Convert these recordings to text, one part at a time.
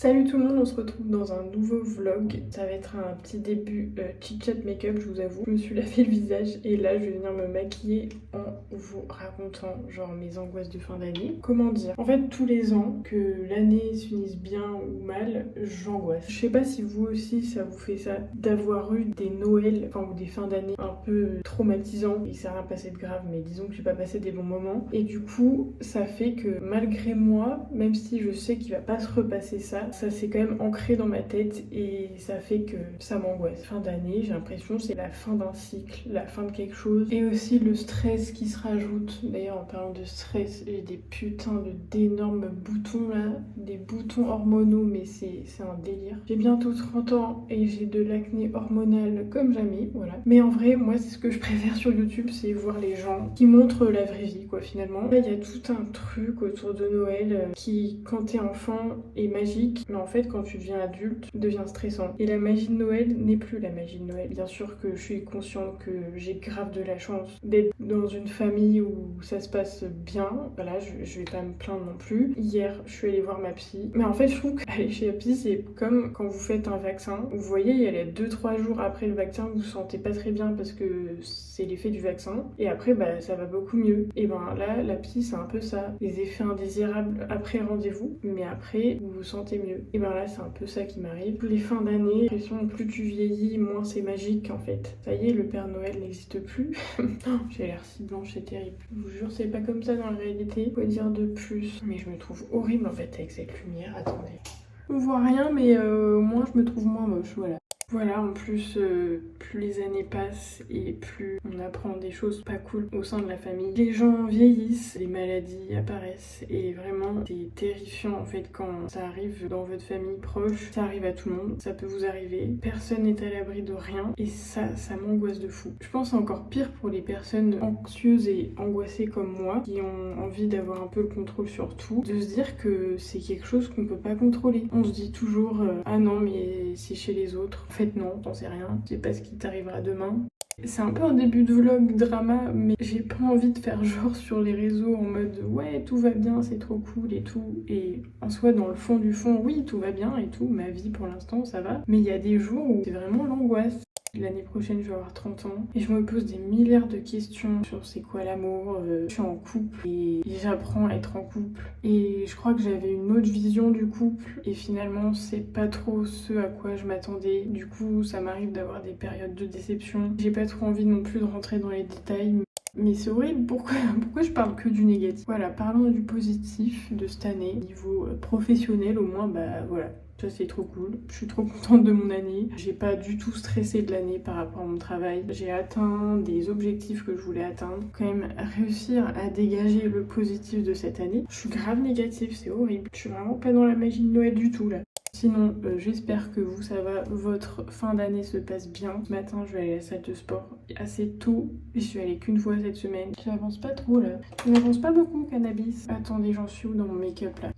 Salut tout le monde, on se retrouve dans un nouveau vlog. Ça va être un petit début chit-chat make-up, je vous avoue. Je me suis lavé le visage et là je vais venir me maquiller en vous racontant genre mes angoisses de fin d'année. Comment dire? En fait, tous les ans, que l'année se finisse bien ou mal, j'angoisse. Je sais pas si vous aussi ça vous fait ça, d'avoir eu des Noëls, enfin ou des fins d'année un peu traumatisants. Il s'est rien passé de grave, mais disons que j'ai pas passé des bons moments. Et du coup, ça fait que malgré moi, même si je sais qu'il va pas se repasser ça s'est quand même ancré dans ma tête et ça fait que ça m'angoisse. Fin d'année, j'ai l'impression que c'est la fin d'un cycle, la fin de quelque chose. Et aussi le stress qui se rajoute. D'ailleurs, en parlant de stress, j'ai des putains d'énormes boutons là, des boutons hormonaux, mais c'est un délire. J'ai bientôt 30 ans et j'ai de l'acné hormonal comme jamais, voilà. Mais en vrai, moi, c'est ce que je préfère sur YouTube, c'est voir les gens qui montrent la vraie vie, quoi, finalement. Là, il y a tout un truc autour de Noël qui, quand t'es enfant, est magique, mais en fait, quand tu deviens adulte, devient stressant. Et la magie de Noël n'est plus la magie de Noël. Bien sûr que je suis consciente que j'ai grave de la chance d'être dans une famille où ça se passe bien. Voilà, je vais pas me plaindre non plus. Hier, je suis allée voir ma psy. Mais en fait, je trouve qu'aller chez la psy, c'est comme quand vous faites un vaccin. Vous voyez, il y a les 2-3 jours après le vaccin, vous vous sentez pas très bien parce que c'est l'effet du vaccin. Et après, bah, ça va beaucoup mieux. Et ben là, la psy, c'est un peu ça. Les effets indésirables après rendez-vous, mais après, vous vous sentez mieux. Et ben là, c'est un peu ça qui m'arrive. Les fins d'année, j'ai l'impression que plus tu vieillis, moins c'est magique en fait. Ça y est, le Père Noël n'existe plus. J'ai l'air si blanche, c'est terrible. Je vous jure, c'est pas comme ça dans la réalité. Quoi dire de plus? Mais je me trouve horrible en fait avec cette lumière. Attendez. On voit rien, mais au moins je me trouve moins moche, voilà. Voilà, en plus, plus les années passent et plus on apprend des choses pas cool au sein de la famille. Les gens vieillissent, les maladies apparaissent et vraiment c'est terrifiant en fait quand ça arrive dans votre famille proche. Ça arrive à tout le monde, ça peut vous arriver. Personne n'est à l'abri de rien et ça m'angoisse de fou. Je pense encore pire pour les personnes anxieuses et angoissées comme moi qui ont envie d'avoir un peu le contrôle sur tout, de se dire que c'est quelque chose qu'on peut pas contrôler. On se dit toujours ah non mais c'est chez les autres. En fait non, t'en sais rien, je sais pas ce qui t'arrivera demain. C'est un peu un début de vlog drama, mais j'ai pas envie de faire genre sur les réseaux en mode ouais tout va bien, c'est trop cool et tout. Et en soi dans le fond du fond, oui tout va bien et tout, ma vie pour l'instant ça va. Mais il y a des jours où c'est vraiment l'angoisse. L'année prochaine, je vais avoir 30 ans et je me pose des milliards de questions sur c'est quoi l'amour. Je suis en couple et j'apprends à être en couple. Et je crois que j'avais une autre vision du couple et finalement, c'est pas trop ce à quoi je m'attendais. Du coup, ça m'arrive d'avoir des périodes de déception. J'ai pas trop envie non plus de rentrer dans les détails. Mais c'est horrible, pourquoi je parle que du négatif? Voilà, parlons du positif de cette année. Niveau professionnel, au moins, bah voilà. Ça c'est trop cool, je suis trop contente de mon année. J'ai pas du tout stressé de l'année par rapport à mon travail. J'ai atteint des objectifs que je voulais atteindre. Quand même réussir à dégager le positif de cette année. Je suis grave négative, c'est horrible. Je suis vraiment pas dans la magie de Noël du tout là. Sinon, j'espère que vous, ça va, votre fin d'année se passe bien. Ce matin, je vais aller à la salle de sport assez tôt. Je suis allée qu'une fois cette semaine. J'avance pas trop là. Je n'avance pas beaucoup, cannabis. Attendez, j'en suis où dans mon make-up là?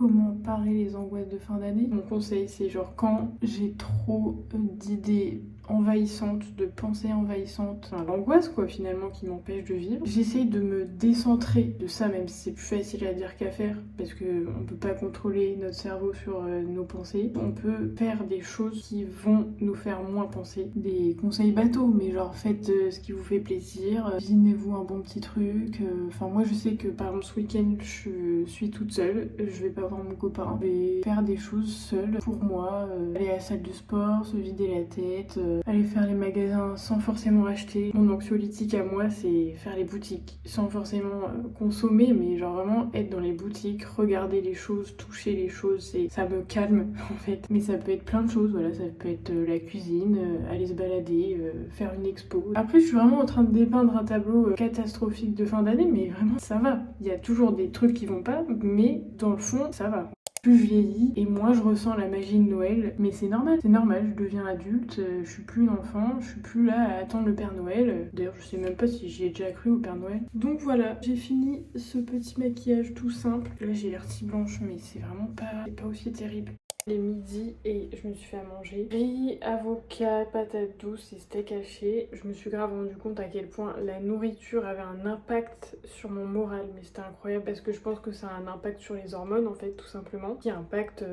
Comment parer les angoisses de fin d'année? Mon conseil, c'est genre quand j'ai trop d'idées envahissantes, de pensées envahissantes, enfin, l'angoisse quoi finalement qui m'empêche de vivre, j'essaye de me décentrer de ça, même si c'est plus facile à dire qu'à faire, parce qu'on peut pas contrôler notre cerveau sur nos pensées. On peut faire des choses qui vont nous faire moins penser. Des conseils bateaux, mais genre faites ce qui vous fait plaisir, cuisinez-vous un bon petit truc. Enfin moi je sais que par exemple ce week-end je suis toute seule, je vais pas voir mon copain, je vais faire des choses seule pour moi, aller à la salle de sport, se vider la tête, aller faire les magasins sans forcément acheter. Mon anxiolytique à moi c'est faire les boutiques sans forcément consommer, mais genre vraiment être dans les boutiques, regarder les choses, toucher les choses, ça me calme en fait. Mais ça peut être plein de choses, voilà, ça peut être la cuisine, aller se balader, faire une expo. Après je suis vraiment en train de dépeindre un tableau catastrophique de fin d'année, mais vraiment ça va. Il y a toujours des trucs qui vont pas, mais dans le fond ça va. Plus je vieillis et moins je ressens la magie de Noël, mais c'est normal, je deviens adulte, je suis plus une enfant, je suis plus là à attendre le Père Noël. D'ailleurs je sais même pas si j'y ai déjà cru au Père Noël. Donc voilà, j'ai fini ce petit maquillage tout simple. Là j'ai l'air si blanche mais c'est vraiment pas aussi terrible. les midis et je me suis fait à manger riz, avocat, patates douces et steak haché. Je me suis grave rendu compte à quel point la nourriture avait un impact sur mon moral, mais c'était incroyable parce que je pense que ça a un impact sur les hormones en fait, tout simplement, qui impacte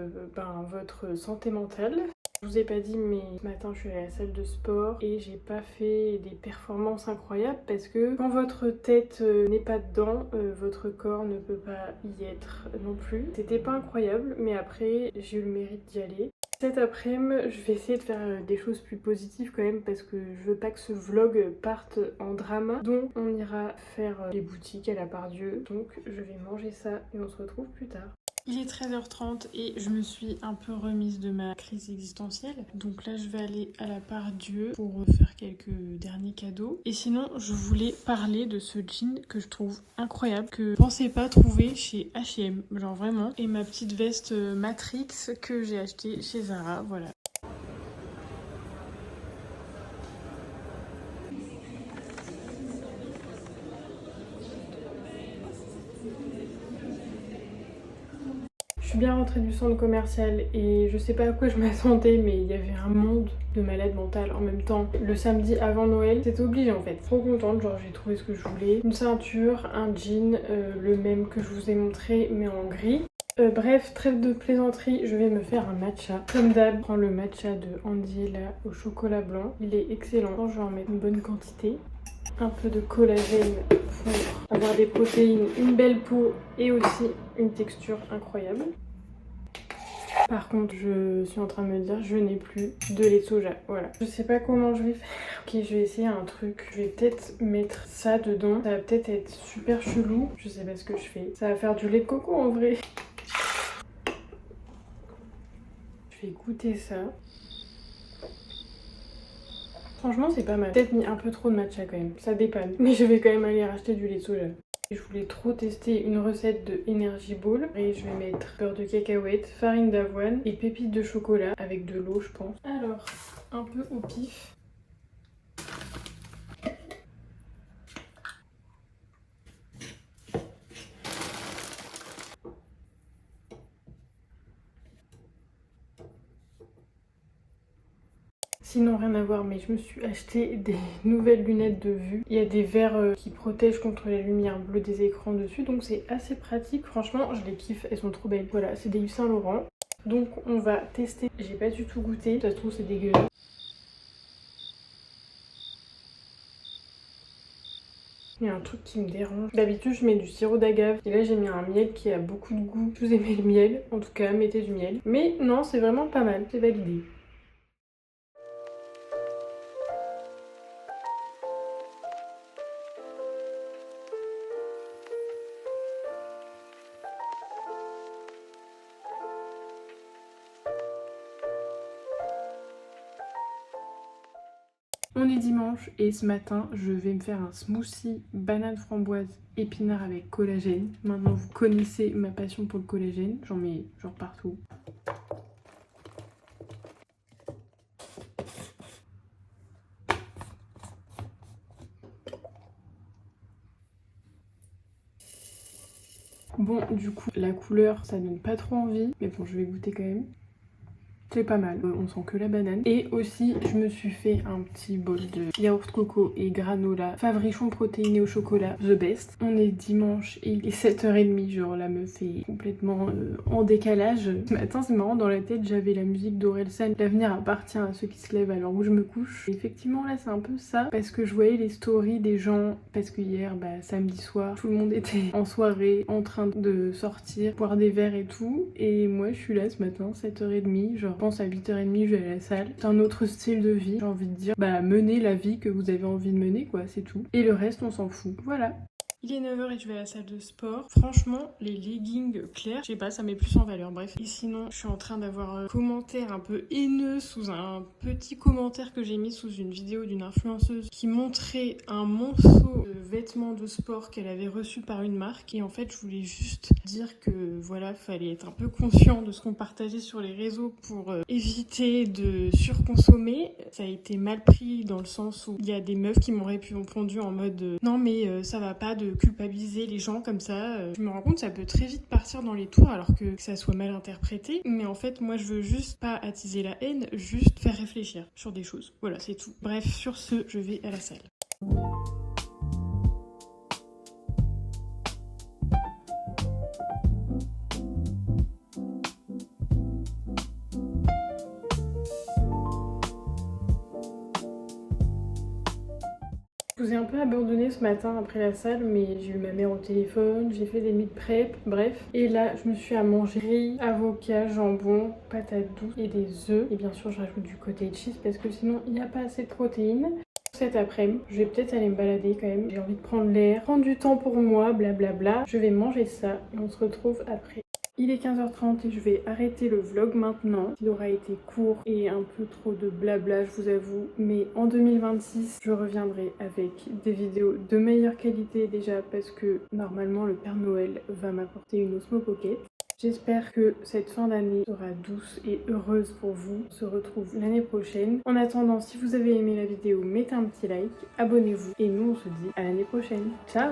votre santé mentale. Je vous ai pas dit, mais ce matin je suis allée à la salle de sport et j'ai pas fait des performances incroyables parce que quand votre tête n'est pas dedans, votre corps ne peut pas y être non plus. C'était pas incroyable, mais après j'ai eu le mérite d'y aller. Cet après-midi, je vais essayer de faire des choses plus positives quand même parce que je veux pas que ce vlog parte en drama. Donc on ira faire les boutiques à la Part-Dieu. Donc je vais manger ça et on se retrouve plus tard. Il est 13h30 et je me suis un peu remise de ma crise existentielle. Donc là, je vais aller à la Part-Dieu pour faire quelques derniers cadeaux. Et sinon, je voulais parler de ce jean que je trouve incroyable, que je pensais pas trouver chez H&M, genre vraiment. Et ma petite veste Matrix que j'ai achetée chez Zara, voilà. Je suis bien rentrée du centre commercial et je sais pas à quoi je m'attendais, mais il y avait un monde de malades mentales en même temps. Le samedi avant Noël, c'était obligé en fait. Trop contente, genre j'ai trouvé ce que je voulais. Une ceinture, un jean, le même que je vous ai montré mais en gris. Bref, trêve de plaisanterie, je vais me faire un matcha. Comme d'hab, je prends le matcha de Andy là au chocolat blanc. Il est excellent, je vais en mettre une bonne quantité. Un peu de collagène pour avoir des protéines, une belle peau et aussi une texture incroyable. Par contre, je suis en train de me dire, je n'ai plus de lait de soja. Voilà. Je sais pas comment je vais faire. Ok, je vais essayer un truc. Je vais peut-être mettre ça dedans. Ça va peut-être être super chelou. Je sais pas ce que je fais. Ça va faire du lait de coco en vrai. Je vais goûter ça. Franchement, c'est pas mal. Peut-être mis un peu trop de matcha quand même. Ça dépanne. Mais je vais quand même aller racheter du lait de soja. Je voulais trop tester une recette de Energy Ball et je vais mettre beurre de cacahuète, farine d'avoine et pépites de chocolat avec de l'eau je pense. Alors, un peu au pif. Sinon rien à voir, mais je me suis acheté des nouvelles lunettes de vue. Il y a des verres qui protègent contre la lumière bleue des écrans dessus, donc c'est assez pratique. Franchement, je les kiffe, elles sont trop belles. Voilà, c'est des Yves Saint Laurent. Donc on va tester. J'ai pas du tout goûté, ça se trouve c'est dégueulasse. Il y a un truc qui me dérange. D'habitude je mets du sirop d'agave et là j'ai mis un miel qui a beaucoup de goût. Si vous aimez le miel, en tout cas mettez du miel. Mais non, c'est vraiment pas mal, c'est validé. On est dimanche et ce matin je vais me faire un smoothie banane framboise épinard avec collagène. Maintenant vous connaissez ma passion pour le collagène, j'en mets genre partout. Bon du coup la couleur ça donne pas trop envie, mais bon je vais goûter quand même. C'est pas mal, on sent que la banane. Et aussi, je me suis fait un petit bol de yaourt coco et granola Favrichon protéiné au chocolat, the best. On est dimanche et il est 7h30, genre la meuf est complètement en décalage. Ce matin, c'est marrant, dans la tête, j'avais la musique d'Orelsan. L'avenir appartient à ceux qui se lèvent à l'heure où je me couche. Et effectivement, là, c'est un peu ça, parce que je voyais les stories des gens, parce que hier, samedi soir, tout le monde était en soirée, en train de sortir, boire des verres et tout. Et moi, je suis là ce matin, 7h30, genre, je pense à 8h30 je vais à la salle. C'est un autre style de vie, j'ai envie de dire. Menez la vie que vous avez envie de mener quoi, c'est tout. Et le reste on s'en fout. Voilà. Il est 9h et je vais à la salle de sport. Franchement, les leggings clairs, je sais pas, ça met plus en valeur, bref. Et sinon, je suis en train d'avoir un commentaire un peu haineux sous un petit commentaire que j'ai mis sous une vidéo d'une influenceuse qui montrait un monceau de vêtements de sport qu'elle avait reçu par une marque. Et en fait, je voulais juste dire que voilà, fallait être un peu conscient de ce qu'on partageait sur les réseaux pour éviter de surconsommer. Ça a été mal pris dans le sens où il y a des meufs qui m'ont répondu en mode non mais ça va pas de culpabiliser les gens comme ça. Je me rends compte que ça peut très vite partir dans les tours alors que ça soit mal interprété. Mais en fait, moi je veux juste pas attiser la haine, juste faire réfléchir sur des choses. Voilà, c'est tout. Bref, sur ce, je vais à la salle. Je vous ai un peu abandonné ce matin après la salle, mais j'ai eu ma mère au téléphone, j'ai fait des meal prep, bref. Et là, je me suis à manger riz, avocat, jambon, patates douces et des œufs. Et bien sûr, je rajoute du cottage cheese parce que sinon, il n'y a pas assez de protéines. Cet après-midi, je vais peut-être aller me balader quand même. J'ai envie de prendre l'air, prendre du temps pour moi, blablabla. Je vais manger ça et on se retrouve après. Il est 15h30 et je vais arrêter le vlog maintenant. Il aura été court et un peu trop de blabla, je vous avoue. Mais en 2026, je reviendrai avec des vidéos de meilleure qualité déjà parce que normalement le Père Noël va m'apporter une Osmo Pocket. J'espère que cette fin d'année sera douce et heureuse pour vous. On se retrouve l'année prochaine. En attendant, si vous avez aimé la vidéo, mettez un petit like, abonnez-vous et nous on se dit à l'année prochaine. Ciao!